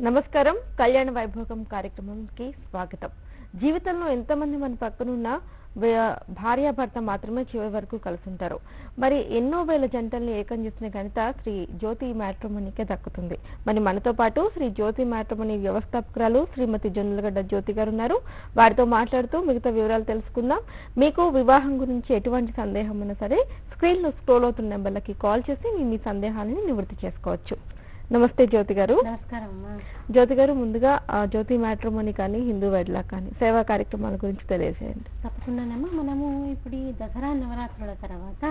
నమస్కారం. కళ్యాణ వైభోగం కార్యక్రమానికి స్వాగతం. జీవితంలో ఎంతమంది మన పక్కనున్న భార్యాభర్త మాత్రమే చివరి వరకు కలుసుంటారు. మరి ఎన్నో వేల జంటల్ని ఏకం చేసిన ఘనత శ్రీ జ్యోతి మ్యాట్రిమోనీకే దక్కుతుంది. మరి మనతో పాటు శ్రీ జ్యోతి మ్యాట్రిమోనీ వ్యవస్థాపకురాలు శ్రీమతి జొన్నలగడ్డ జ్యోతి గారు ఉన్నారు. వారితో మాట్లాడుతూ మిగతా వివరాలు తెలుసుకుందాం. మీకు వివాహం గురించి ఎటువంటి సందేహం ఉన్నా సరే స్క్రీన్ లో స్క్రోల్ అవుతున్న నెంబర్లకి కాల్ చేసి మీ సందేహాలను నివృత్తి చేసుకోవచ్చు. నమస్తే జ్యోతి గారు. నమస్కారం. జ్యోతి గారు, ముందుగా జ్యోతి మ్యాట్రిమోనీ కానీ హిందూ వెడ్లా కానీ సేవా కార్యక్రమాల గురించి తెలియజేయండి. తప్పకుండానేమో మనము ఇప్పుడు ఈ దసరా నవరాత్రుల తర్వాత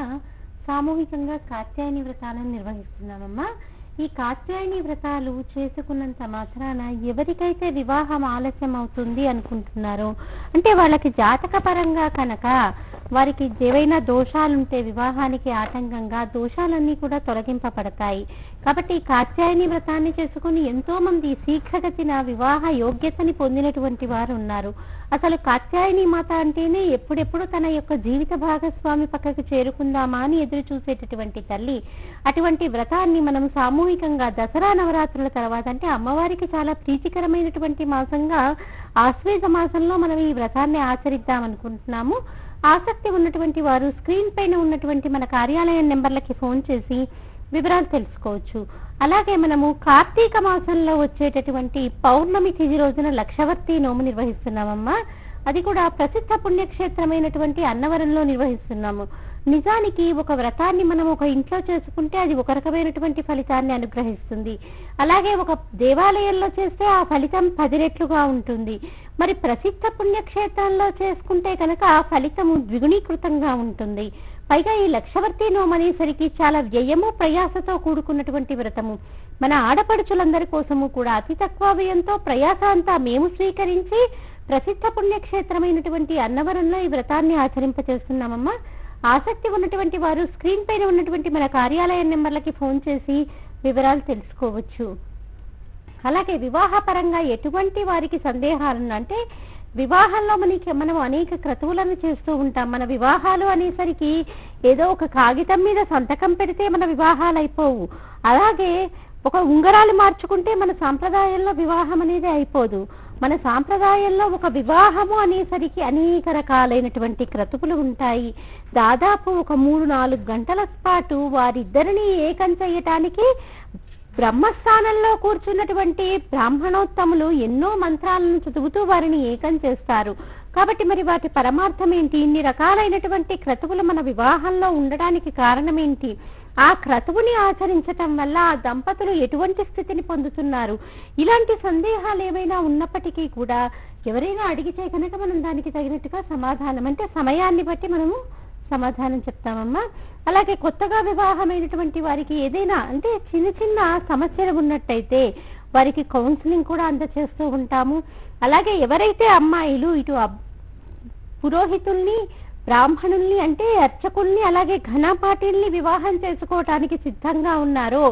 సామూహికంగా కాత్యాయని వ్రతాలను నిర్వహిస్తున్నామమ్మా. ఈ కాత్యాయని వ్రతాలు చేసుకున్నంత మాత్రాన ఎవరికైతే వివాహం ఆలస్యం అవుతుంది అనుకుంటున్నారో, అంటే వాళ్ళకి జాతక పరంగా కనుక వారికి ఏవైనా దోషాలుంటే వివాహానికి ఆటంకంగా దోషాలన్నీ కూడా తొలగింపబడతాయి. కాబట్టి ఈ కాత్యాయని వ్రతాన్ని చేసుకుని ఎంతో మంది శీఘ్రగతిన వివాహ యోగ్యతని పొందినటువంటి వారు ఉన్నారు. అసలు కాత్యాయని మాత అంటేనే ఎప్పుడెప్పుడు తన యొక్క జీవిత భాగస్వామి పక్కకు చేరుకుందామా అని ఎదురు చూసేటటువంటి తల్లి. అటువంటి వ్రతాన్ని మనం సామూహికంగా దసరా నవరాత్రుల తర్వాత, అంటే అమ్మవారికి చాలా ప్రీతికరమైనటువంటి మాసంగా ఆశ్వేజ మాసంలో మనం ఈ వ్రతాన్ని ఆచరిద్దాం అనుకుంటున్నాము. ఆసక్తి ఉన్నటువంటి వారు స్క్రీన్ పైన ఉన్నటువంటి మన కార్యాలయం నెంబర్లకి ఫోన్ చేసి వివరాలు తెలుసుకోవచ్చు. అలాగే మనము కార్తీక మాసంలో వచ్చేటటువంటి పౌర్ణమి తిథి రోజున లక్షవర్తి నోము నిర్వహిస్తున్నామమ్మా. అది కూడా ప్రసిద్ధ పుణ్యక్షేత్రమైనటువంటి అన్నవరంలో నిర్వహిస్తున్నాము. నిజానికి ఒక వ్రతాన్ని మనం ఒక ఇంట్లో చేసుకుంటే అది ఒక రకమైనటువంటి ఫలితాన్ని అనుగ్రహిస్తుంది. అలాగే ఒక దేవాలయంలో చేస్తే ఆ ఫలితం 10 రెట్లుగా ఉంటుంది. మరి ప్రసిద్ధ పుణ్యక్షేత్రంలో చేసుకుంటే కనుక ఆ ఫలితము ద్విగుణీకృతంగా ఉంటుంది. పైగా ఈ లక్షవర్తి నోము అనేసరికి చాలా వ్యయము ప్రయాసతో కూడుకున్నటువంటి వ్రతము. మన ఆడపడుచులందరి కోసము కూడా అతి తక్కువ వ్యయంతో ప్రయాస అంతా మేము స్వీకరించి ప్రసిద్ధ పుణ్యక్షేత్రమైనటువంటి అన్నవరంలో ఈ వ్రతాన్ని ఆచరింపచేస్తున్నామమ్మా. ఆసక్తి ఉన్నటువంటి వారు స్క్రీన్ పైన ఉన్నటువంటి మన కార్యాలయ నెంబర్లకి ఫోన్ చేసి వివరాలు తెలుసుకోవచ్చు. అలాగే వివాహ పరంగా ఎటువంటి వారికి సందేహాలు అంటే, వివాహంలో మనం అనేక క్రతువులను చేస్తూ ఉంటాం. మన వివాహాలు అనేసరికి ఏదో ఒక కాగితం మీద సంతకం పెడితే మన వివాహాలు అయిపోవు. అలాగే ఒక ఉంగరాలు మార్చుకుంటే మన సాంప్రదాయంలో వివాహం అనేది అయిపోదు. మన సాంప్రదాయంలో ఒక వివాహము అనేసరికి అనేక రకాలైనటువంటి క్రతువులు ఉంటాయి. దాదాపు ఒక 3-4 గంటల పాటు వారిద్దరిని ఏకం చేయటానికి బ్రహ్మస్థానంలో కూర్చున్నటువంటి బ్రాహ్మణోత్తములు ఎన్నో మంత్రాలను చదువుతూ వారిని ఏకం చేస్తారు. కాబట్టి మరి వాటి పరమార్థం ఏంటి? ఇన్ని రకాలైనటువంటి క్రతువులు మన వివాహంలో ఉండడానికి కారణం ఏంటి? ఆ క్రతువుని ఆచరించటం వల్ల ఆ దంపతులు ఎటువంటి స్థితిని పొందుతున్నారు? ఇలాంటి సందేహాలు ఏమైనా ఉన్నప్పటికీ కూడా ఎవరైనా అడిగితే కనుక మనం దానికి తగినట్టుగా సమాధానం, అంటే సమయాన్ని బట్టి మనము సమాధానం చెప్తామమ్మా. అలాగే కొత్తగా వివాహమైనటువంటి వారికి ఏదైనా అంటే చిన్న చిన్న సమస్యలు ఉన్నట్టయితే వారికి కౌన్సిలింగ్ కూడా అందజేస్తూ ఉంటాము. అలాగే ఎవరైతే అమ్మాయిలు ఇటు పురోహితుల్ని, బ్రాహ్మణుల్ని అంటే అర్చకుల్ని, అలాగే ఘనపాటిల్ని వివాహం చేసుకోవటానికి సిద్ధంగా ఉన్నారో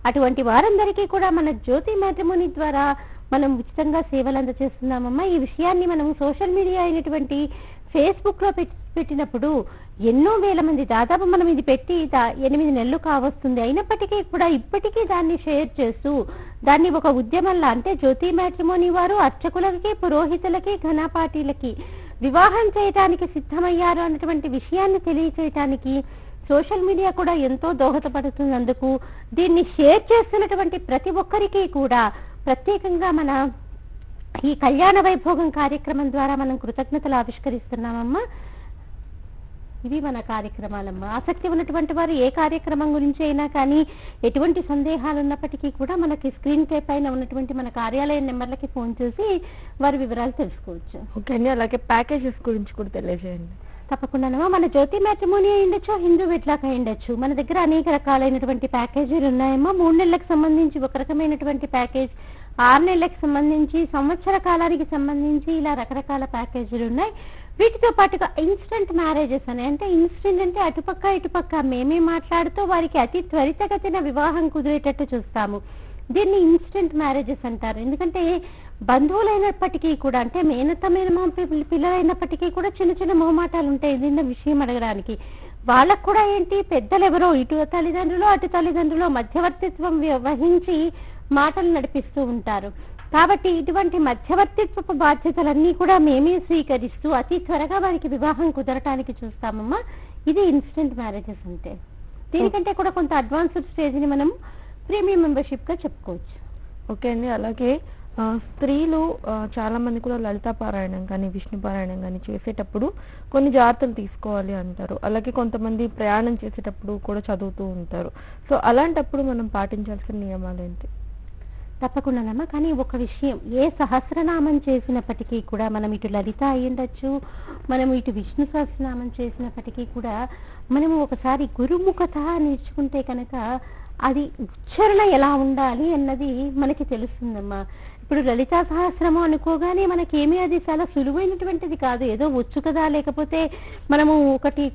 అటువంటి వారందరికీ కూడా మన జ్యోతి మ్యాట్రిమోనీ ద్వారా మనం ఉచితంగా సేవలు అందజేస్తున్నామమ్మా. ఈ విషయాన్ని మనం సోషల్ మీడియా అయినటువంటి ఫేస్బుక్ లో పెట్టినప్పుడు ఎన్నో వేల మంది, దాదాపు మనం ఇది పెట్టి 8 నెలలు కావస్తుంది, అయినప్పటికీ కూడా ఇప్పటికీ దాన్ని షేర్ చేస్తూ దాన్ని ఒక ఉద్యమంలా, అంటే జ్యోతి మ్యాట్రిమోనీ వారు అర్చకులకి, పురోహితులకి, ఘనపాటీలకి వివాహం చేయటానికి సిద్ధమయ్యారు అన్నటువంటి విషయాన్ని తెలియచేయటానికి సోషల్ మీడియా కూడా ఎంతో దోహదపడుతున్నందుకు దీన్ని షేర్ చేస్తున్నటువంటి ప్రతి ఒక్కరికి కూడా ప్రత్యేకంగా మన ఈ కళ్యాణ వైభోగం కార్యక్రమం ద్వారా మనం కృతజ్ఞతలు ఆవిష్కరిస్తున్నామమ్మా. ఇవి మన కార్యక్రమాలమ్మా. ఆసక్తి ఉన్నటువంటి వారు ఏ కార్యక్రమం గురించి అయినా కానీ ఎటువంటి సందేహాలు ఉన్నప్పటికీ కూడా మనకి స్క్రీన్ పైన ఉన్నటువంటి మన కార్యాలయం నెంబర్లకి ఫోన్ చేసి వారి వివరాలు తెలుసుకోవచ్చు. ఓకే, అలాగే ప్యాకేజెస్ గురించి కూడా తెలియజేయండి. తప్పకుండానమ్మా. మన జ్యోతి మ్యాట్రిమోనీ అయ్యుండొచ్చు, హిందూ వెడ్లాక్ అయ్యుండొచ్చు, మన దగ్గర అనేక రకాలైనటువంటి ప్యాకేజీలు ఉన్నాయమ్మా. 3 నెలలకు సంబంధించి ఒక రకమైనటువంటి ప్యాకేజ్, 6 నెలలకు సంబంధించి, సంవత్సర కాలానికి సంబంధించి ఇలా రకరకాల ప్యాకేజీలు ఉన్నాయి. వీటితో పాటుగా ఇన్స్టెంట్ మ్యారేజెస్ అని, అంటే ఇన్స్టెంట్ అంటే అటుపక్క ఇటుపక్క మేమే మాట్లాడుతూ వారికి అతి త్వరితగతిన వివాహం కుదిరేటట్టు చూస్తాము. దీన్ని ఇన్స్టెంట్ మ్యారేజెస్ అంటారు. ఎందుకంటే బంధువులైనప్పటికీ కూడా, అంటే మేనత్త మేనమామ పిల్లలైనప్పటికీ కూడా చిన్న చిన్న మొహమాటాలు ఉంటాయి ఏదైనా విషయం అడగడానికి. వాళ్ళకు కూడా ఏంటి, పెద్దలు ఎవరో ఇటు తల్లిదండ్రులు అటు తల్లిదండ్రులు మధ్యవర్తిత్వం వహించి మాటలు నడిపిస్తూ ఉంటారు. కాబట్టి ఇటువంటి మధ్యవర్తిత్వపు బాధ్యతలన్నీ కూడా మేమే స్వీకరిస్తూ అతి త్వరగా వారికి వివాహం కుదరటానికి చూస్తామమ్మా. ఇది ఇన్స్టెంట్ మ్యారేజెస్ అంటే. దీనికంటే కూడా కొంత అడ్వాన్స్డ్ స్టేజ్ ని మనం ప్రీమియం మెంబర్షిప్ గా చెప్పుకోవచ్చు. ఓకే అండి. అలాగే స్త్రీలు చాలా మంది కూడా లలితా పారాయణం కానీ విష్ణు పారాయణం కానీ చేసేటప్పుడు కొన్ని జాగ్రత్తలు తీసుకోవాలి అంటారు. అలాగే కొంతమంది ప్రయాణం చేసేటప్పుడు కూడా చదువుతూ ఉంటారు. సో అలాంటప్పుడు మనం పాటించాల్సిన నియమాలు ఏంటి? తప్పకుండానమ్మా. కానీ ఒక విషయం, ఏ సహస్రనామం చేసినప్పటికీ కూడా మనం ఇటు లలిత అయ్యుండొచ్చు, మనము ఇటు విష్ణు సహస్రనామం చేసినప్పటికీ కూడా మనము ఒకసారి గురుముఖత నేర్చుకుంటే కనుక అది ఉచ్చారణ ఎలా ఉండాలి అన్నది మనకి తెలుస్తుందమ్మా. ఇప్పుడు లలితా సహస్రము అనుకోగానే మనకేమీ అది చాలా సులువైనటువంటిది కాదు. ఏదో వచ్చు కదా, లేకపోతే మనము ఒకటి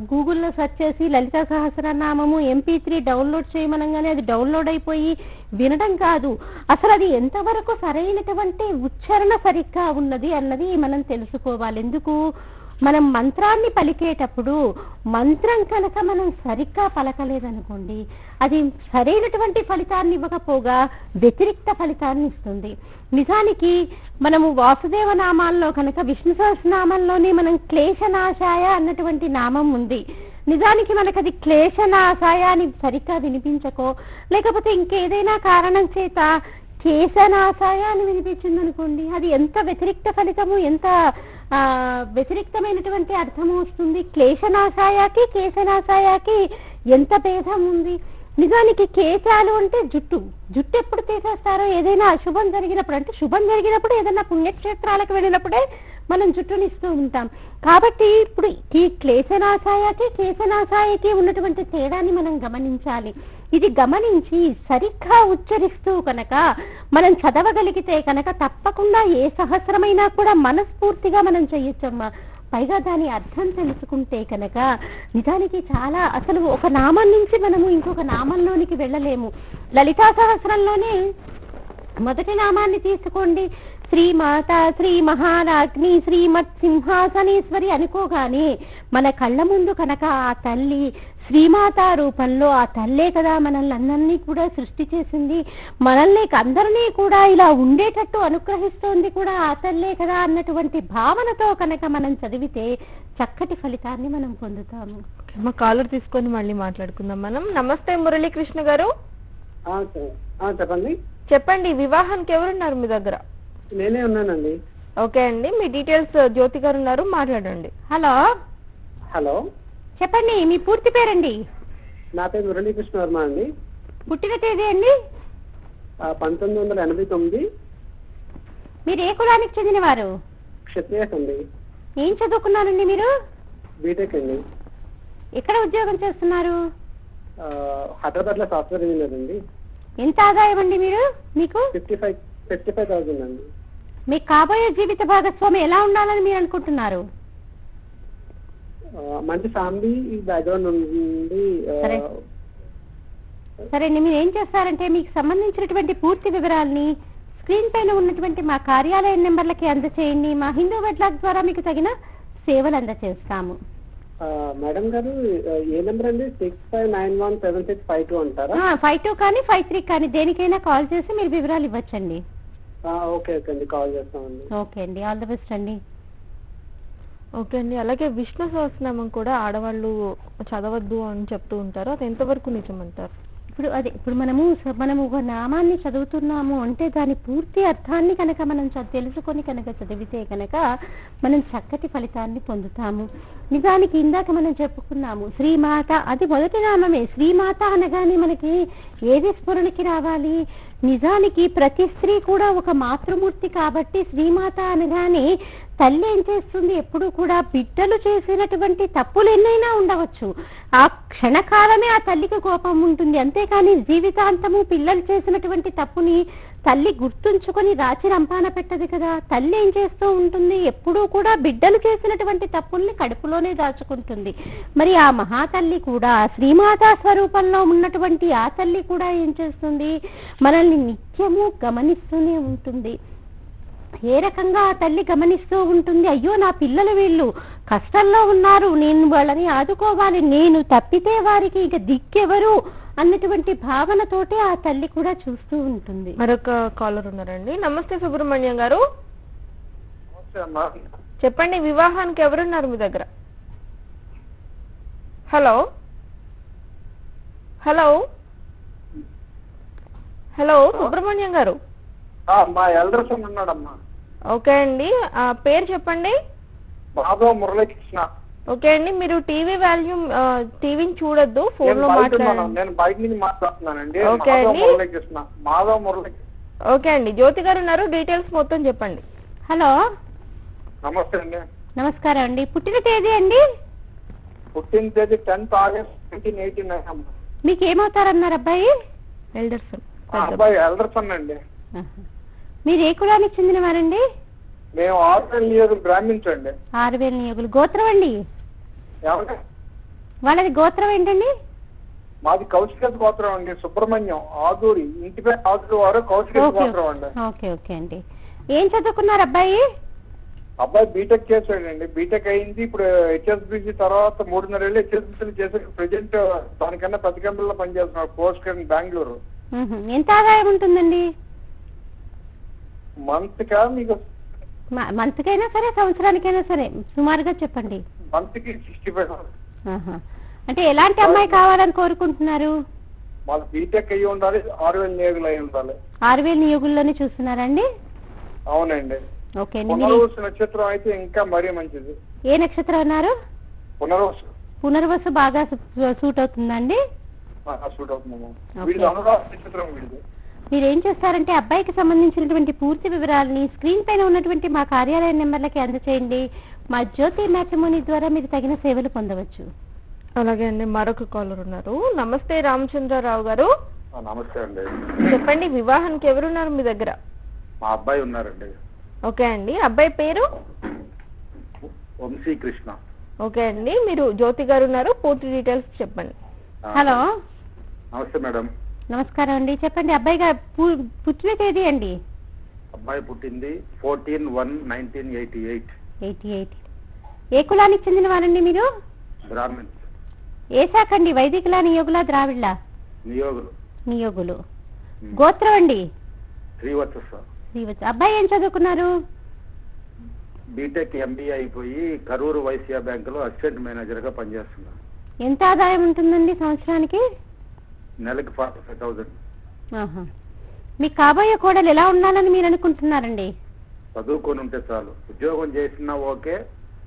గూగుల్లో సెర్చ్ చేసి లలితా సహస్రనామము MP3 డౌన్లోడ్ చేయమనగానే అది డౌన్లోడ్ అయిపోయి వినడం కాదు. అసలు అది ఎంతవరకు సరైనటువంటి ఉచ్చారణ సరిగ్గా ఉన్నది అన్నది మనం తెలుసుకోవాలి. ఎందుకు? మనం మంత్రాన్ని పలికేటప్పుడు మంత్రం కనుక మనం సరిగ్గా పలకలేదనుకోండి, అది సరైనటువంటి ఫలితాన్ని ఇవ్వకపోగా వ్యతిరిక్త ఫలితాన్ని ఇస్తుంది. నిజానికి మనము వాసుదేవ నామాల్లో కనుక విష్ణు సహస్రనామంలోనే మనం క్లేశనాశాయ అన్నటువంటి నామం ఉంది. నిజానికి మనకు అది క్లేశనాశాయ అని సరిగ్గా వినిపించకో, లేకపోతే ఇంకేదైనా కారణం చేత కేశనాశాయ అని వినిపించింది అనుకోండి, అది ఎంత వ్యతిరిక్త ఫలితము, ఎంత వ్యతిరిక్తమైనటువంటి అర్థము వస్తుంది. క్లేశనాశాయకి కేశనాశాయకి ఎంత భేదం ఉంది. నిజానికి కేశాలు అంటే జుట్టు ఎప్పుడు తీసేస్తారో, ఏదైనా అశుభం జరిగినప్పుడు, అంటే శుభం జరిగినప్పుడు ఏదైనా పుణ్యక్షేత్రాలకు వెళ్ళినప్పుడే మనం జుట్టుని ఇస్తూ ఉంటాం. కాబట్టి ఇప్పుడు ఈ క్లేశనాశాయకి కేశనాశాయకి ఉన్నటువంటి తేడాన్ని మనం గమనించాలి. ఇది గమనించి సరిగ్గా ఉచ్చరిస్తూ కనుక మనం చదవగలిగితే కనుక తప్పకుండా ఏ సహస్రమైనా కూడా మనస్ఫూర్తిగా మనం చెయ్యొచ్చమ్మా. పైగా దాని అర్థం తెలుసుకుంటే కనుక నిజానికి చాలా, అసలు ఒక నామం నుంచి మనము ఇంకొక నామంలోనికి వెళ్ళలేము. లలితా సహస్రంలోనే మొదటి నామాన్ని తీసుకోండి, శ్రీమాత, శ్రీ మహారాజ్ని, శ్రీమత్ సింహాసనేశ్వరి అనుకోగానే మన కళ్ళ ముందు కనుక ఆ తల్లి శ్రీమాత రూపంలో, ఆ తల్లే కదా మనల్ని అందరినీ కూడా సృష్టి చేసింది, మనల్ని అందరినీ కూడా ఇలా ఉండేటట్టు అనుగ్రహిస్తోంది కూడా ఆ తల్లే కదా అన్నటువంటి భావనతో కనుక మనం చదివితే చక్కటి ఫలితాన్ని మనం పొందుతాము. మా కాలర్ తీసుకొని మళ్ళీ మాట్లాడుకుందాం మనం. నమస్తే మురళీకృష్ణ గారు. చెప్పండి. చెప్పండి, వివాహానికి ఎవరున్నారు మీ దగ్గర? నేనే ఉన్నానండి. ఓకే అండి, మీ డీటెయిల్స్ జ్యోతి గారు ఉన్నారు, మాట్లాడండి. హలో చెప్పండి, మీ పూర్తి పేరండి? నా పేరు మురళీకృష్ణ వర్మ అండి. పుట్టిన తేదీ అండి? 1989. మీరు ఏ కులానికి చెందినవారు? క్షత్రియస్ అండి. ఏం చదువుకున్నారండి మీరు? బీటెక్ అండి. ఎక్కడ ఉద్యోగం చేస్తున్నారు? హైదరాబాద్ లో సాఫ్ట్వేర్ ఇంజనీర్ అండి. ఎంత ఆదాయం అండి మీకు? 55,000 అండి. మీకు కాబోయే జీవిత భాగస్వామి ఎలా ఉండాలని మీరు అనుకుంటున్నారు? మంచి ఫ్యామిలీ బ్యాక్గ్రౌండ్ ఉంది. సరే అండి, మీరు ఏం చేస్తారంటే మీకు సంబంధించినటువంటి పూర్తి వివరాలని స్క్రీన్ పైన ఉన్నటువంటి మా కార్యాలయ నెంబర్లకి అందచేయండి. మా హిందూ వెడ్లాక్ ద్వారా మీకు తగిన సేవలు అందచేస్తాము. మేడం గారు, ఏ నెంబర్ అండి? 65917652 అంటారా? 52 కానీ 53 కానీ దేనికైనా కాల్ చేసి మీరు వివరాలు ఇవ్వచ్చండి. ఓకే అండి, కాల్ చేస్తామండి. ఓకే అండి, ఆల్ ది బెస్ట్ అండి. ఓకే అండి. అలాగే విష్ణు సహస్రనామం కూడా ఆడవాళ్ళు చదవద్దు అని చెప్తూ ఉంటారు, అది ఎంతవరకు నిజమంటారు? ఇప్పుడు మనము ఒక నామాన్ని చదువుతున్నాము అంటే దాని పూర్తి అర్థాన్ని కనుక మనం తెలుసుకొని కనుక చదివితే కనుక మనం చక్కటి ఫలితాన్ని పొందుతాము. నిజానికి ఇందాక మనం చెప్పుకున్నాము శ్రీమాత, అది మొదటి నామమే. శ్రీమాత అనగానే మనకి ఏది స్ఫురణకి రావాలి? నిజానికి ప్రతి స్త్రీ కూడా ఒక మాతృమూర్తి కాబట్టి శ్రీమాత అనగానే తల్లి ఏం చేస్తుంది? ఎప్పుడు కూడా బిడ్డలు చేసినటువంటి తప్పులు ఎన్నైనా ఉండవచ్చు, ఆ క్షణకాలమే ఆ తల్లికి కోపం ఉంటుంది. అంతేకాని జీవితాంతము పిల్లలు చేసినటువంటి తప్పుని తల్లి గుర్తుంచుకొని రాచి రంపాన పెట్టదు కదా. తల్లి ఏం చేస్తూ ఉంటుంది? ఎప్పుడూ కూడా బిడ్డలు చేసినటువంటి తప్పుల్ని కడుపులోనే దాచుకుంటుంది. మరి ఆ మహాతల్లి కూడా శ్రీమాతా స్వరూపంలో ఉన్నటువంటి ఆ తల్లి కూడా ఏం చేస్తుంది? మనల్ని నిత్యము గమనిస్తూనే ఉంటుంది. ఏ రకంగా ఆ తల్లి గమనిస్తూ ఉంటుంది? అయ్యో నా పిల్లలు వీళ్ళు కష్టంలో ఉన్నారు, నేను వాళ్ళని ఆదుకోవాలి, నేను తప్పితే వారికి ఇక దిక్కెవరు అన్నటువంటి భావనతోటి ఆ తల్లి కూడా చూస్తూ ఉంటుంది. మరొక కాలర్ ఉన్నారండి. నమస్తే సుబ్రహ్మణ్యం గారు, చెప్పండి వివాహానికి ఎవరున్నారు మీ దగ్గర? హలో హలో హలో సుబ్రహ్మణ్యం గారు. మా ఎల్డర్ సన్ ఉన్నాడమ్మా. ఓకే అండి, పేరు చెప్పండి. మాధవ మురళీకృష్ణ. ఓకే అండి, మీరు టీవీ వాల్యూమ్ టీవీని చూడొద్దు, ఫోన్ లో మాట్లాడండి. నేను బయట నుంచి మాట్లాడుతున్నానండి. ఓకే అండి. మాధవ మురళీకృష్ణ. ఓకే అండి, జ్యోతి గారు ఉన్నారు, డీటెయిల్స్ మొత్తం చెప్పండి. హలో నమస్తే అండి. నమస్కారం అండి. పుట్టిన తేదీ అండి? పుట్టిన తేదీ 10th August 1989 అమ్మా. మీకు ఏమవుతారన్నారు అబ్బాయి? ఎల్డర్సన్. అబ్బాయి ఎల్డర్ సన్ అండి. మీరు ఏ కులానికి చెందిన వారండి? మేము 6,000 నియోజకవర్గం బ్రాహ్మిన్స్ అండి. 6,000 నియోగులు. గోత్రం అండి? ఎవరు? వాళ్ళది గోత్రం ఏంటండి? మాది కౌశిక గోత్రం అండి. సుబ్రహ్మణ్యం ఆదూరి, ఇంటి పేరు ఆదూరి వారు కౌశిక గోత్రం అండి. ఓకే ఓకే అండి. ఏం చదువుకున్నారు అబ్బాయి? అబ్బాయి బీటెక్ చేశాడండి. బీటెక్ అయింది. ఇప్పుడు హెచ్ఎస్బిసి తర్వాత 3.5 ఏళ్ళు హెచ్ఎస్బిసి చేశాడు. ప్రెజెంట్ దానికన్నా పెద్ద కంపెనీలో పనిచేస్తున్నాడు, పోస్ట్ బెంగళూరు. ఎంత ఆదాయం ఉంటుందండి? మంత్ కా మీకు? మంత్ కైనా సరే, సంవత్సరానికైనా సరే, సుమారుగా చెప్పండి. మంత్ కి 65,000. అంటే ఎలాంటి అమ్మాయి కావాలని కోరుకుంటున్నారు? మాకు బీటెక్ అయ్యి ఉండాలి, 6,000 నియోగులు అయి ఉండాలి. 6,000 నియోగుల్లోనే చూస్తున్నారండి? అవునండి. ఓకే. పునర్వసు నక్షత్రం అయితే ఇంకా మరీ మంచిది. ఏ నక్షత్రం అన్నారు? పునర్వసు. పునర్వసు బాగా సూట్ అవుతుందండి? సూట్ అవుతుందమ్మా. వీడిది అనురాధ నక్షత్రం వీడిది. మీరేం చేస్తారంటే అబ్బాయికి సంబంధించినటువంటి పూర్తి వివరాలని స్క్రీన్ పైన ఉన్నటువంటి మా కార్యాలయ నెంబర్లకి అందచేయండి. మా జ్యోతి మ్యాట్రిమోనీ ద్వారా మీరు తగిన సేవలు పొందవచ్చు. అలాగే అండి, మరొక కాలర్ ఉన్నారు. నమస్తే రామచంద్రరావు గారు. నమస్తే అండి. చెప్పండి వివాహానికి ఎవరున్నారు మీ దగ్గర? మా అబ్బాయి ఉన్నారండి. ఓకే అండి, అబ్బాయి పేరు? వంశీకృష్ణ. ఓకే అండి, మీరు జ్యోతి గారు ఉన్నారు, పూర్తి డీటెయిల్స్ చెప్పండి. హలో నమస్తే మేడం. నమస్కారం అండి, చెప్పండి. అబ్బాయి గారు పుట్టిన తేదీ అండి? అబ్బాయి పుట్టింది 14/1/1988. 88. ఏ కులానికి చెందిన వారండి మీరు? బ్రాహ్మణ్. ఏ శాఖ అండి? వైదికులా, నియోగులా, ద్రావిడ్లా? నియోగులు. నియోగులు. గోత్రం అండి? శ్రీవత్స. అబ్బాయి ఏం చదువుకున్నారు? బీటెక్ ఎంబీఏ అయిపోయి కరూరు వైశ్య బ్యాంక్ లో అసిస్టెంట్ మేనేజర్ గా పనిచేస్తున్నారు. ఎంత ఆదాయం ఉంటుందండి సంవత్సరానికి? నెలకి 45,000. మీకు కాబోయే కోడలు ఎలా ఉండాలని మీరు అనుకుంటున్నారండి? చదువుకొని ఉంటే చాలు. ఉద్యోగం చేసినా ఓకే,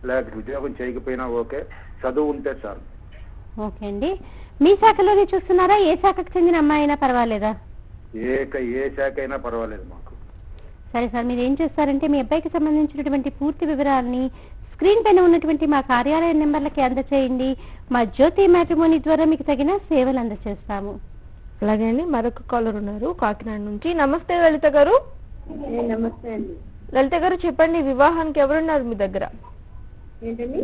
లేకపోతే ఉద్యోగం చేయకపోయినా ఓకే, చదువు ఉంటే చాలు. ఓకే అండి. మీ శాఖలోనే చూస్తున్నారా? ఏ శాఖకు చెందిన అమ్మాయి అయినా పర్వాలేదా? ఏ శాఖ అయినా పర్వాలేదు మాకు. సరే సార్, మీరు ఏం చేస్తారంటే మీ అబ్బాయికి సంబంధించినటువంటి పూర్తి వివరాలని స్క్రీన్ పైన ఉన్నటువంటి మా కార్యాలయ నెంబర్లకి అందచేయండి. మా జ్యోతి మ్యాట్రిమోనీ ద్వారా మీకు తగిన సేవలు అందచేస్తాము. అలాగే అండి, మరొక కాలర్ ఉన్నారు కాకినాడ నుంచి. నమస్తే లలిత గారు. నమస్తే అండి. లలిత గారు చెప్పండి వివాహానికి ఎవరున్నారు మీ దగ్గర? ఏంటండి?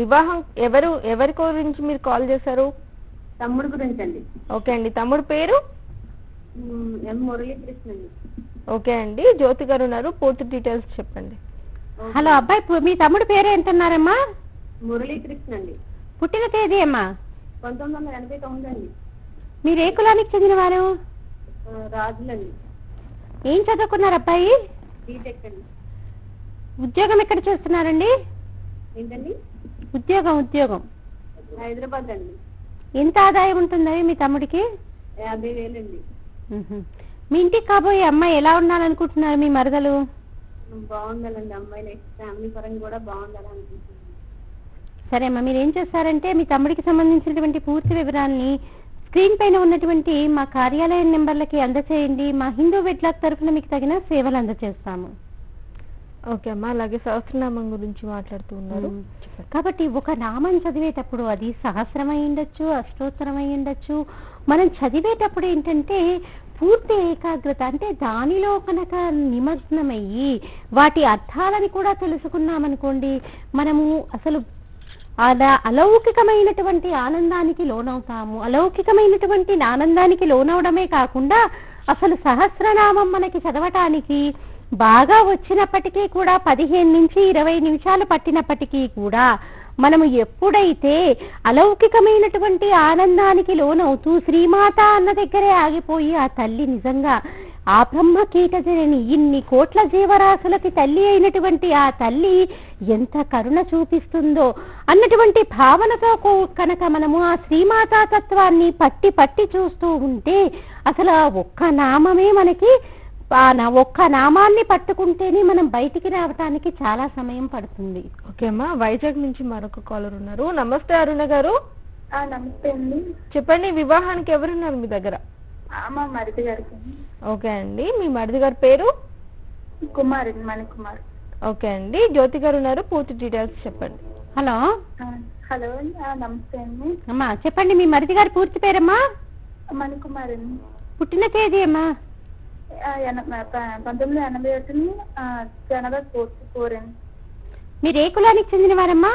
వివాహం ఎవరి గురించి మీరు కాల్ చేశారు? తమ్ముడు గురించి అండి. ఓకే అండి, తమ్ముడు పేరు? ఎం మురళీకృష్ణ అండి. ఓకే అండి, జ్యోతి గారు ఉన్నారు, పూర్తి డీటెయిల్స్ చెప్పండి. హలో అబ్బాయి, మీ తమ్ముడు పేరు ఎంతన్నారమ్మా? మురళీకృష్ణ అండి. పుట్టిన తేదీ అమ్మా? 1989 అండి. మీరు ఏ కులానికి చెందిన వారు? రాజులండి. ఏం చదువుకున్నారు అబ్బాయి? బీటెక్ అండి. ఉద్యోగం ఎక్కడ చేస్తున్నారండి? ఏంటండి? ఉద్యోగం హైదరాబాద్ అండి. ఎంత ఆదాయం ఉంటుందని మీ తమ్ముడికి? 50,000 అండి. మీ ఇంటికి కాబోయే అమ్మాయి ఎలా ఉండాలనుకుంటున్నారు మీ మరదలు? బాగుండాలండి అమ్మాయి, నెక్స్ట్ ఫ్యామిలీ పరంగా కూడా బాగుండాలనుకుంటున్నాను. సరే అమ్మా, మీరు ఏం చేస్తారంటే మీ తమ్ముడికి సంబంధించినటువంటి పూర్తి వివరాన్ని స్క్రీన్ పైన ఉన్నటువంటి మా కార్యాలయ నెంబర్లకి అందచేయండి. మా హిందూ వెడ్లాక్ తరఫున మీకు తగిన సేవలు అందచేస్తాము. ఓకే అమ్మా, అలాగే సహస్రనామం గురించి మాట్లాడుతూ ఉన్నారు. కాబట్టి ఒక నామం చదివేటప్పుడు అది సహస్రం అయి ఉండొచ్చు, అష్టోత్తరం అయి ఉండొచ్చు. మనం చదివేటప్పుడు ఏంటంటే పూర్తి ఏకాగ్రత, అంటే దానిలో కనుక నిమగ్నమయ్యి వాటి అర్థాలని కూడా తెలుసుకున్నామనుకోండి, మనము అసలు అలౌకికమైనటువంటి ఆనందానికి లోనవుతాము. అలౌకికమైనటువంటి ఆనందానికి లోనవడమే కాకుండా అసలు సహస్రనామం మనకి చదవటానికి బాగా వచ్చినప్పటికీ కూడా 15 నుంచి 20 నిమిషాలు పట్టినప్పటికీ కూడా మనము ఎప్పుడైతే అలౌకికమైనటువంటి ఆనందానికి లోనవుతూ శ్రీమాత అన్న దగ్గరే ఆగిపోయి ఆ తల్లి నిజంగా ఆ బ్రహ్మ కీటజని ఇన్ని కోట్ల జీవరాశులకి తల్లి అయినటువంటి ఆ తల్లి ఎంత కరుణ చూపిస్తుందో అన్నటువంటి భావనతో కనుక మనము ఆ శ్రీమాతా తత్వాన్ని పట్టి పట్టి చూస్తూ ఉంటే అసలు ఆ ఒక్క నామమే మనకి ఒక్క నామాన్ని పట్టుకుంటేనే మనం బయటికి రావటానికి చాలా సమయం పడుతుంది. ఓకే అమ్మా, వైజాగ్ నుంచి మరొక కాలర్ ఉన్నారు. నమస్తే అరుణ గారు. నమస్తే అండి. చెప్పండి, వివాహానికి ఎవరున్నారు మీ దగ్గర? మా మరిది గారికి. ఓకే అండి, మీ మరిది గారి పేరు? కుమార్, మణికుమార్. ఓకే అండి, జ్యోతి గారు ఉన్నారు, పూర్తి డీటెయిల్స్ చెప్పండి. హలో. హలో, నమస్తే అండి. అమ్మా చెప్పండి, మీ మరిది గారి పూర్తి పేరమ్మా? మణికుమార్ అండి. పుట్టిన తేదీ అమ్మా? 1981 జనవరి 4 అండి. మీరు ఏ కులానికి చెందిన వారమ్మా?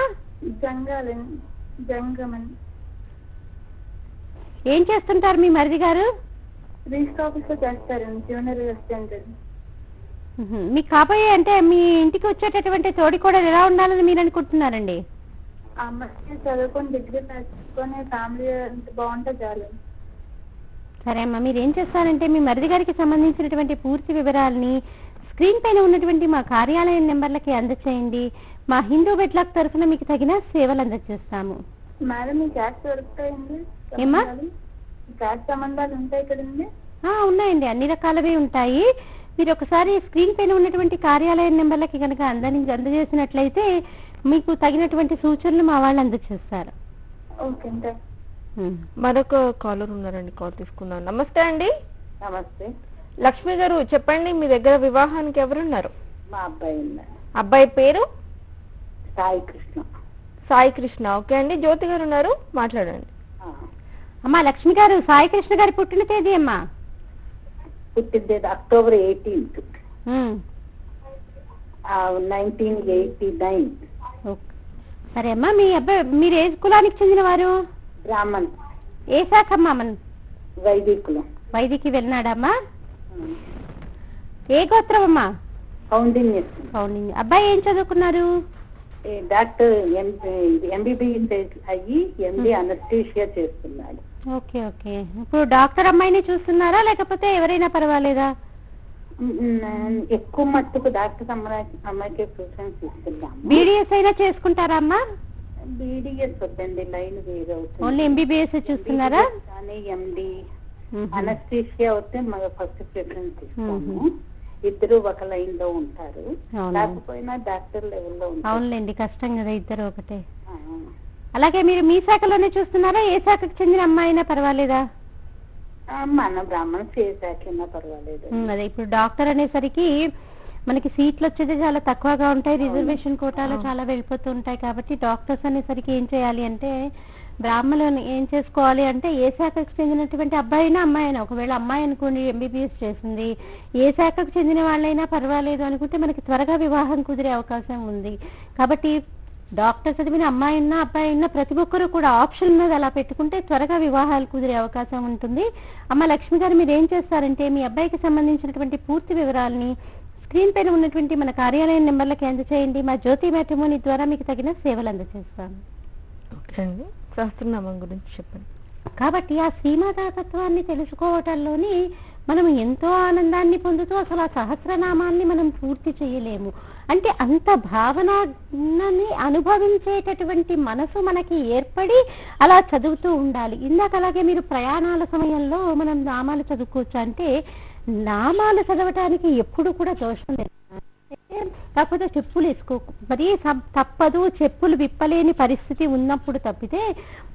జంగమని. ఏం చేస్తుంటారు మీ మరిది గారు? రిజిస్టర్ ఆఫీస్ లో చేస్తారండి, జూనియర్ రెసిడెంట్. మీ కాబోయే అంటే మీ ఇంటికి వచ్చేటటువంటి తోడి కూడా ఎలా ఉండాలని మీరు అనుకుంటున్నారండి? అమ్మాయి చదువుకొని డిగ్రీ చేసుకొని ఫ్యామిలీ బాగుంటే చాలు. సరే అమ్మా, మీరు ఏం చేస్తారంటే మీ మరిది గారికి సంబంధించినటువంటి పూర్తి వివరాలని స్క్రీన్ పైన ఉన్నటువంటి మా కార్యాలయం నెంబర్లకి అందచేయండి. మా హిందూ బెడ్లాక్ తరఫున మీకు తగిన సేవలు అందజేస్తాము. మేడం, మీ క్యాష్ దొరుకుతాయండి? ఏమ్మా? క్యాష్ సంబంధాలు ఉంటాయి కదండి? ఉన్నాయండి, అన్ని రకాలవే ఉంటాయి. మీరు ఒకసారి స్క్రీన్ పైన ఉన్నటువంటి కార్యాలయం నెంబర్లకి కనుక అందజేసినట్లయితే మీకు తగినటువంటి సూచనలు మా వాళ్ళు అందజేస్తారు. ఓకే. మరొక కాలర్ ఉన్నారండి, కాల్ తీసుకున్నాను. నమస్తే అండి. నమస్తే. లక్ష్మి గారు, చెప్పండి, మీ దగ్గర వివాహానికి ఎవరున్నారు? మా అబ్బాయి ఉన్నారు. అబ్బాయి పేరు? సాయి కృష్ణ. సాయి కృష్ణ. ఓకే అండి, జ్యోతి గారు ఉన్నారు, మాట్లాడండి. అమ్మా లక్ష్మి గారు, సాయి కృష్ణ గారి పుట్టిన తేదీ అమ్మా? పుట్టిన అక్టోబర్ 18, 1989. సరే అమ్మా, మీ అబ్బాయి మీరు ఏ కులానికి చెందిన వారు? బ్రాహ్మణ్. ఏ శాఖ అమ్మా? వైదికులం. వైదికి వెళ్ళినాడమ్మా? ఏ గోత్రం అమ్మా? కౌండిన్యం. అబ్బాయి ఏం చదువుకున్నారు? డాక్టర్ MBBS అయ్యి MD అనస్థీషియా చేస్తున్నాడు. Okay okay. ఇప్పుడు డాక్టర్ అమ్మాయిని చూస్తున్నారా లేకపోతే ఎవరైనా పర్వాలేదా? ఎక్కువ మట్టుకు డాక్టర్ అమ్మాయికి ప్రిఫరెన్స్ ఇస్తున్నాము. BDS అయినా చేసుకుంటారా అమ్మా? BDS వద్దండి, లైన్ వేరే అవుతుంది. ఓన్లీ MBBS చూస్తున్నారా? కానీ MD అనస్థీషియా వస్తే మన ఫస్ట్ ప్రిఫరెన్స్ ఇస్తాము. ఇద్దరు ఒక లైన్ లో ఉంటారు, లేకపోయినా డాక్టర్ లెవెల్లో ఉంటారు. అవునులేండి, కష్టం కదా ఇద్దరు ఒకటే. అలాగే మీరు మీ శాఖలోనే చూస్తున్నారా? ఏ శాఖకు చెందిన అమ్మాయి అయినా పర్వాలేదా? మన బ్రాహ్మణ్ ఏ శాఖ అయినా పర్వాలేదు. అదే, ఇప్పుడు డాక్టర్ అనేసరికి మనకి సీట్లు వచ్చేది చాలా తక్కువగా ఉంటాయి, రిజర్వేషన్ కోటాలో చాలా వెళ్ళిపోతూ ఉంటాయి. కాబట్టి డాక్టర్స్ అనేసరికి ఏం చేయాలి అంటే బ్రాహ్మణులు ఏం చేసుకోవాలి అంటే ఏ శాఖకు చెందినటువంటి అబ్బాయి అయినా అమ్మాయి అయినా, ఒకవేళ అమ్మాయి అనుకోండి MBBS చేసింది, ఏ శాఖకు చెందిన వాళ్ళైనా పర్వాలేదు అనుకుంటే మనకి త్వరగా వివాహం కుదిరే అవకాశం ఉంది. కాబట్టి డాక్టర్ చదివిన అమ్మాయి అయినా అబ్బాయి అయినా ప్రతి ఒక్కరు కూడా ఆప్షన్ మీద అలా పెట్టుకుంటే త్వరగా వివాహాలు కుదిరే అవకాశం ఉంటుంది. అమ్మ లక్ష్మి గారు, మీరు ఏం చేస్తారంటే మీ అబ్బాయికి సంబంధించినటువంటి పూర్తి వివరాలని స్క్రీన్ పైన ఉన్నటువంటి మన కార్యాలయం నెంబర్లకి అందచేయండి. మా జ్యోతి మ్యాట్రిమోనీ ద్వారా మీకు తగిన సేవలు అందజేస్తాను. ఓకే అండి, శాస్త్రనామం గురించి చెప్పండి. కాబట్టి ఆ శ్రీమాతా తత్వాన్ని తెలుసుకోవటంలోని మనం ఎంతో ఆనందాన్ని పొందుతూ అసలు ఆ సహస్రనామాన్ని మనం పూర్తి చేయలేము. అంటే అంత భావనని అనుభవించేటటువంటి మనసు మనకి ఏర్పడి అలా చదువుతూ ఉండాలి. ఇందాక అలాగే మీరు ప్రయాణాల సమయంలో మనం నామాలు చదువుకోవచ్చు అంటే నామాలు చదవటానికి ఎప్పుడు కూడా దోషం లేదు. కాకపోతే చెప్పులు వేసుకో మరీ తప్పదు, చెప్పులు విప్పలేని పరిస్థితి ఉన్నప్పుడు తప్పితే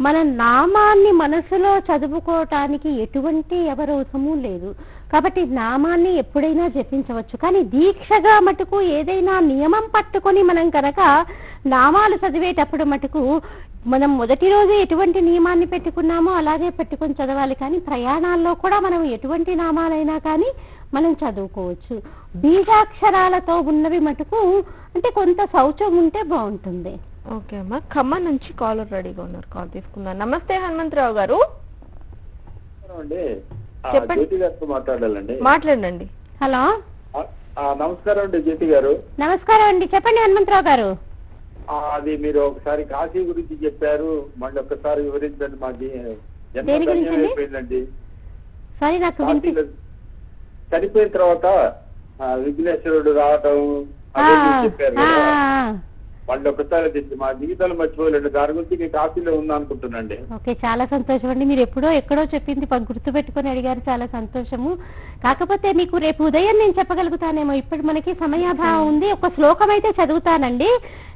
మన నామాన్ని మనసులో చదువుకోవటానికి ఎటువంటి అవరోధము లేదు. కాబట్టి నామాన్ని ఎప్పుడైనా జపించవచ్చు. కానీ దీక్షగా మటుకు ఏదైనా నియమం పట్టుకొని మనం కనుక నామాలు చదివేటప్పుడు మటుకు మనం మొదటి రోజు ఎటువంటి నియమాన్ని పెట్టుకున్నామో అలాగే పెట్టుకొని చదవాలి. కానీ ప్రయాణాల్లో కూడా మనం ఎటువంటి నామాలైనా కానీ మనం చదువుకోవచ్చు. బీజాక్షరాలతో ఉన్నవి మటుకు అంటే కొంత శౌచం ఉంటే బాగుంటుంది. ఓకే అమ్మా, ఖమ్మం నుంచి కాలర్ రెడీగా ఉన్నారు, కాల్ తీసుకున్నారు. నమస్తే హనుమంతరావు గారు, చెప్పండి. మాట్లాడాలండి, మాట్లాడండి. హలో, నమస్కారం అండి జ్యోతి గారు. నమస్కారం అండి, చెప్పండి హనుమంతరావు గారు. అది మీరు ఒకసారి కాశీ గురించి చెప్పారు, మళ్ళీ ఒకసారి వివరించండి. మాది దేని గురించి అండి? అయిపోయిందండి. సారీ నాకు కాశీలో చనిపోయిన తర్వాత విఘ్నేశ్వరుడు రావటం అదే చెప్పారు కదా, మళ్ళీ ఒకసారి మా జీవితాలు మర్చిపోలేదు. దాని గురించి నేను కాశీలో ఉందా అనుకుంటున్నాండి. ఓకే, చాలా సంతోషం అండి. మీరు ఎక్కడో చెప్పింది గుర్తు పెట్టుకుని అడిగారు, చాలా సంతోషము. కాకపోతే మీకు రేపు ఉదయం నేను చెప్పగలుగుతానేమో, ఇప్పుడు మనకి సమయాభావం ఉంది. ఒక శ్లోకం అయితే చదువుతానండి.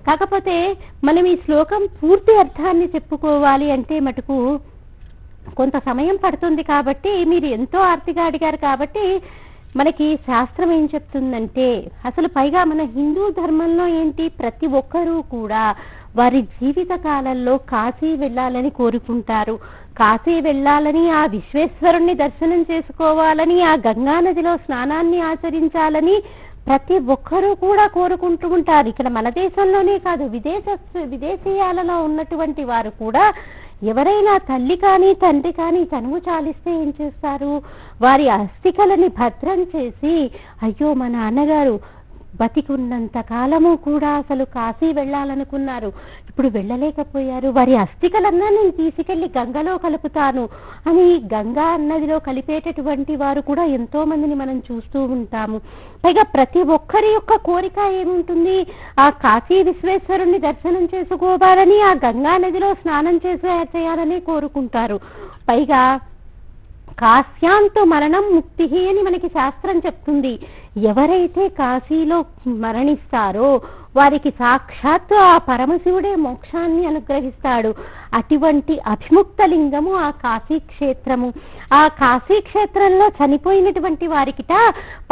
కాకపోతే మనం ఈ శ్లోకం పూర్తి అర్థాన్ని చెప్పుకోవాలి అంటే మటుకు కొంత సమయం పడుతుంది. కాబట్టి మీరు ఎంతో ఆర్తిగా అడిగారు కాబట్టి మనకి శాస్త్రం ఏం చెప్తుందంటే, అసలు పైగా మన హిందూ ధర్మంలో ఏంటి, ప్రతి ఒక్కరూ కూడా వారి జీవిత కాలంలో కాశీ వెళ్ళాలని కోరుకుంటారు. కాశీ వెళ్ళాలని, ఆ విశ్వేశ్వరుణ్ణి దర్శనం చేసుకోవాలని, ఆ గంగా నదిలో స్నానాన్ని ఆచరించాలని ప్రతి ఒక్కరూ కూడా కోరుకుంటూ ఉంటారు. ఇక్కడ మన దేశంలోనే కాదు, విదేశీయాలలో ఉన్నటువంటి వారు కూడా ఎవరైనా తల్లి కానీ తండ్రి కానీ తనువు చాలిస్తే ఏం చేస్తారు, వారి అస్థికలని భద్రం చేసి, అయ్యో మా నాన్నగారు బతికున్నంత కాలము కూడా అసలు కాశీ వెళ్ళాలనుకున్నారు, ఇప్పుడు వెళ్ళలేకపోయారు, వారి అస్థికలన్నా నేను తీసుకెళ్లి గంగలో కలుపుతాను అని గంగా నదిలో కలిపేటటువంటి వారు కూడా ఎంతో మందిని మనం చూస్తూ ఉంటాము. పైగా ప్రతి ఒక్కరి యొక్క కోరిక ఏముంటుంది, ఆ కాశీ విశ్వేశ్వరుణ్ణి దర్శనం చేసుకోవాలని, ఆ గంగా నదిలో స్నానం చేయాలని కోరుకుంటారు. పైగా కాశ్యాంతు మరణం ముక్తి అని మనకి శాస్త్రం చెప్తుంది. ఎవరైతే కాశీలో మరణిస్తారో వారికి సాక్షాత్తు ఆ పరమశివుడే మోక్షాన్ని అనుగ్రహిస్తాడు. అటువంటి అభిముక్త లింగము ఆ కాశీ క్షేత్రము. ఆ కాశీ క్షేత్రంలో చనిపోయినటువంటి వారికిట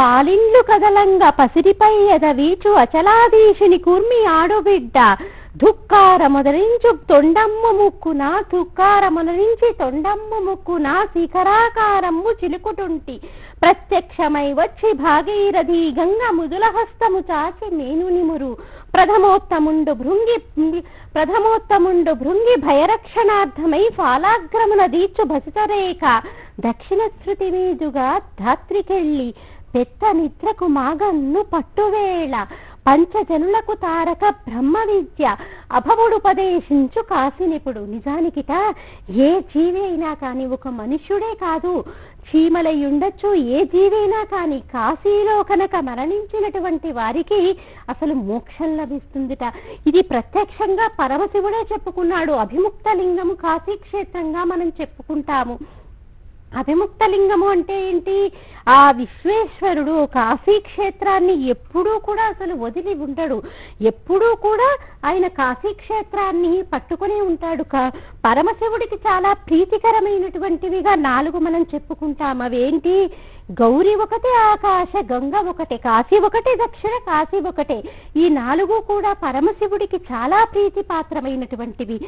పాలిండ్లు కదలంగా పసిరిపై ఎదవీచు అచలాదీశుని కూర్మి ఆడుబిడ్డ దుఃఖారముదరించి తొండమ్ము ముక్కున దుఃఖారముదరించి తొండమ్ము ముక్కున శిఖరాకారము చిలుకుటుంటి ప్రత్యక్షమై వచ్చి భాగీరథి గంగ ముదుల హస్తము చాచి మేను నిమురు ప్రథమోత్తముండు భృంగి భయరక్షణార్థమై ఫాలాగ్రమున దీర్చు భసితరేఖ దక్షిణ శృతి మీదుగా ధాత్రికెళ్ళి పెద్ద నిద్రకు మాగన్ను పట్టువేళ పంచజనులకు తారక బ్రహ్మ విద్య అభవుడుపదేశించు కాశీనిపుడు. నిజానికిట ఏ జీవి అయినా కానీ, ఒక మనుష్యుడే కాదు, చీమలై ఉండొచ్చు, ఏ జీవైనా కానీ కాశీలో కనుక మరణించినటువంటి వారికి అసలు మోక్షం లభిస్తుందిట. ఇది ప్రత్యక్షంగా పరమశివుడే చెప్పుకున్నాడు. అభిముక్త లింగము కాశీ క్షేత్రంగా మనం చెప్పుకుంటాము. అభిముక్త లింగము అంటే ఏంటి, ఆ విశ్వేశ్వరుడు కాశీ క్షేత్రాన్ని ఎప్పుడూ కూడా అసలు వదిలి ఉండడు. ఎప్పుడూ కూడా ఆయన కాశీ క్షేత్రాన్ని పట్టుకునే ఉంటాడు. పరమశివుడికి చాలా ప్రీతికరమైనటువంటివిగా 4 మనం చెప్పుకుంటాం. అవేంటి, గౌరీ ఒకటే, ఆకాశ గంగ ఒకటే, కాశీ ఒకటే, దక్షిణ కాశీ ఒకటే. ఈ 4 కూడా పరమశివుడికి చాలా ప్రీతి పాత్రమైనటువంటివి.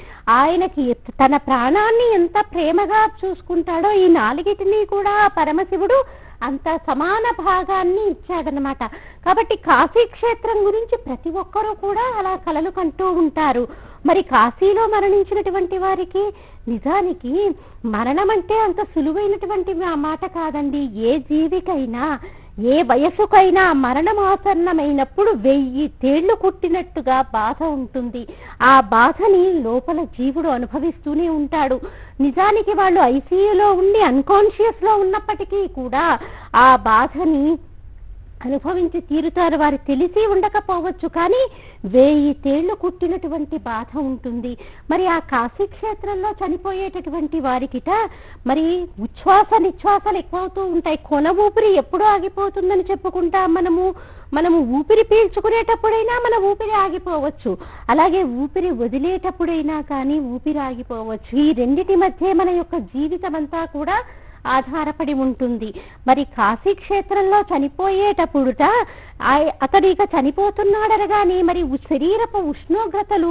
ఆయనకి తన ప్రాణాన్ని ఎంత ప్రేమగా చూసుకుంటాడో ఈ 4టిని కూడా పరమశివుడు అంత సమాన భాగాన్ని ఇచ్చాడనమాట. కాబట్టి కాశీ క్షేత్రం గురించి ప్రతి ఒక్కరూ కూడా అలా కలలు కంటూ ఉంటారు. మరి కాశీలో మరణించినటువంటి వారికి నిజానికి మరణం అంటే అంత సులువైనటువంటి మాట కాదండి. ఏ జీవికైనా, ఏ వయసుకైనా మరణం ఆసన్నమైనప్పుడు 1000 తేళ్లు కుట్టినట్టుగా బాధ ఉంటుంది. ఆ బాధని లోపల జీవుడు అనుభవిస్తూనే ఉంటాడు. నిజానికి వాళ్ళు ఐసీయూలో ఉండి అన్కాన్షియస్ లో ఉన్నప్పటికీ కూడా ఆ బాధని అనుభవించి తీరుతారు. వారు తెలిసి ఉండకపోవచ్చు, కానీ 1000 తేళ్లు కుట్టినటువంటి బాధ ఉంటుంది. మరి ఆ కాశీ క్షేత్రంలో చనిపోయేటటువంటి వారికిట మరి ఉచ్ఛ్వాస నిశ్వాసాలు ఎక్కువవుతూ ఉంటాయి. కొన ఊపిరి ఎప్పుడూ ఆగిపోతుందని చెప్పుకుంటాం మనము ఊపిరి పీల్చుకునేటప్పుడైనా మన ఊపిరి ఆగిపోవచ్చు, అలాగే ఊపిరి వదిలేటప్పుడైనా కానీ ఊపిరి ఆగిపోవచ్చు. ఈ రెండిటి మధ్య మన యొక్క జీవితం అంతా కూడా ఆధారపడి ఉంటుంది. మరి కాశీ క్షేత్రంలో చనిపోయేటప్పుడుట అతడు ఇక చనిపోతున్నాడనగానే మరి శరీరపు ఉష్ణోగ్రతలు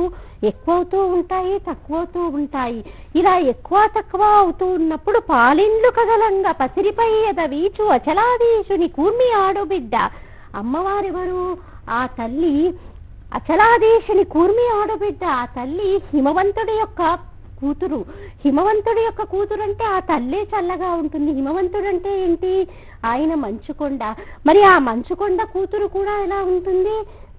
ఎక్కువవుతూ ఉంటాయి, తక్కువవుతూ ఉంటాయి. ఇలా ఎక్కువ తక్కువ అవుతూ ఉన్నప్పుడు పాలిండ్లు కదలంగా పసిరిపై ఎదవీచు అచలాదీశుని కూర్మి ఆడుబిడ్డ. అమ్మవారెవరు, ఆ తల్లి అచలాదీశుని కూర్మి ఆడుబిడ్డ. ఆ తల్లి హిమవంతుడి యొక్క కూతురు. హిమవంతుడి యొక్క కూతురు అంటే ఆ తల్లే చల్లగా ఉంటుంది. హిమవంతుడు అంటే ఏంటి, ఆయన మంచుకొండ. మరి ఆ మంచుకొండ కూతురు కూడా ఎలా ఉంటుంది,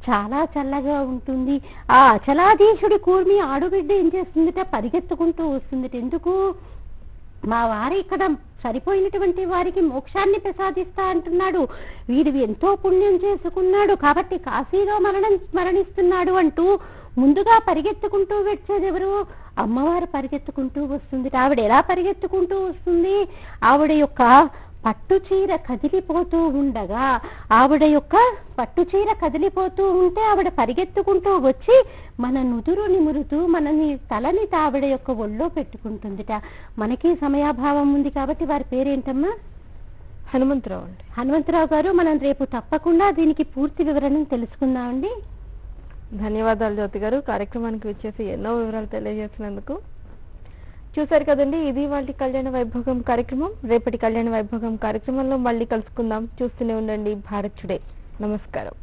చాలా చల్లగా ఉంటుంది. ఆ అచలాధీశుడి కూర్మి ఆడుబిడ్డ ఏం చేస్తుందిట, పరిగెత్తుకుంటూ వస్తుందిట. ఎందుకు? మా వారి ఇక్కడ సరిపోయినటువంటి వారికి మోక్షాన్ని ప్రసాదిస్తా అంటున్నాడు, వీడు ఎంతో పుణ్యం చేసుకున్నాడు కాబట్టి కాశీలో మరణిస్తున్నాడు అంటూ ముందుగా పరిగెత్తుకుంటూ వచ్చేది ఎవరు? అమ్మవారు పరిగెత్తుకుంటూ వస్తుంది. ఆవిడ ఎలా పరిగెత్తుకుంటూ వస్తుంది? ఆవిడ యొక్క పట్టు చీర కదిలిపోతూ ఉండగా, ఆవిడ యొక్క పట్టు చీర కదిలిపోతూ ఉంటే ఆవిడ పరిగెత్తుకుంటూ వచ్చి మన నుదురు నిమురుతూ మనని తలని ఆవిడ యొక్క ఒళ్ళో పెట్టుకుంటుందిట. మనకి సమయాభావం ఉంది కాబట్టి వారి పేరేంటమ్మా? హనుమంతరావు అండి. హనుమంతరావు గారు, మనం రేపు తప్పకుండా దీనికి పూర్తి వివరణ తెలుసుకుందామండి. ధన్యవాదాలు జ్యోతి గారు, కార్యక్రమానికి వచ్చేసి ఎన్నో వివరాలు తెలియజేసినందుకు. చూశారు కదండి, ఇది వాళ్ళ కళ్యాణ వైభోగం కార్యక్రమం. రేపటి కళ్యాణ వైభోగం కార్యక్రమంలో మళ్ళీ కలుసుకుందాం. చూస్తూనే ఉండండి భారత్ టుడే. నమస్కారం.